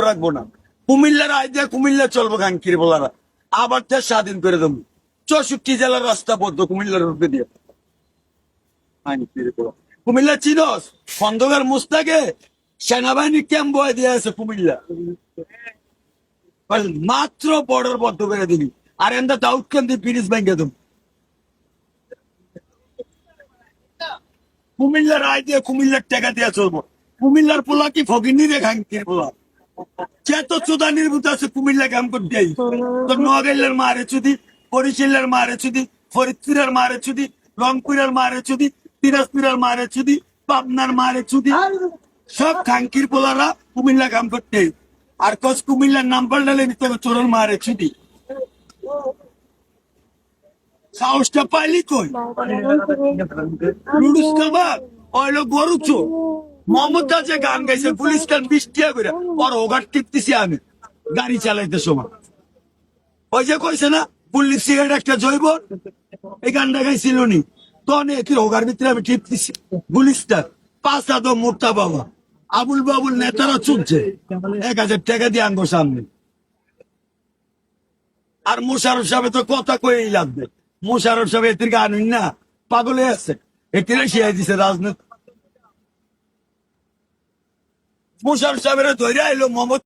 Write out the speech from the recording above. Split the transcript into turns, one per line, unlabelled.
রাখবো না। কুমিল্লার আইডিয়া কুমিল্লা চলবো কাঙ্কির বলারা আবার দেশ স্বাধীন করে দেবো। 64 জেলার রাস্তা বদ্ধ কুমিল্লার রূপে দিয়ে। কুমিল্লা চিনস খন্দকার মুস্তাকে সেনাবাহিনী ক্যাম্প বয়ে দিয়ে আছে কুমিল্লা। মাত্র বর্ডার বদ্ধ করে দিবি আর এন্দা দাউদ কেন্দ্রে ব্রিটিশ ব্যাংকে দেবো। কুমিল্লার আয় দিয়ে কুমিল্লার টাকা দিয়ে চলবো। কুমিল্লার পোলা কি ফকিনি রে খাঙ্কির পোলা যে তো চোদা নির্ভূত আছে কুমিল্লা ক্যাম্প করতে তো নোয়াখালীর মারে চুদি, বরিশালের মারে চুদি, ফরিদপুরের মারে চুদি, রংপুরের মারে চুদি, দিনাজপুরের মারে চুদি, পাবনার মারে চুদি, সব খাঙ্কির পোলারা কুমিল্লা ক্যাম্প করতে আর কস কুমিল্লার নাম পাল্টালে নিতে হবে চোরের মারে চুদি। সাহসটা পাইলি কই লুডুস কাবাব ওইলো গরু চো মোহাম্মদ যে গান গাইছে পুলিশ গান 20 টাকা করে ওর ওগাট টিপতেছি আমি গাড়ি চালাইতে সময়। ওই যে কইছে না পুলিশ সিগারেট একটা জৈব এই গানটা গাইছিল নি তো অনেক ওগার ভিতরে আমি টিপতেছি পুলিশটা 5 হাত মোটা বাবা আবুল বাবুল নেতারা চলছে 1000 টাকা দিয়ে আঙ্গো সামনে। আর মোশারফ সাহেব তো কথা কয়েই লাগবে। মোশারফ সাহেব এর গান না পাগল হয়ে আছে এটিরা শিয়াই দিছে রাজনীতি। মোশারফ সাহেবের ধরে আইলো মোহাম্মদ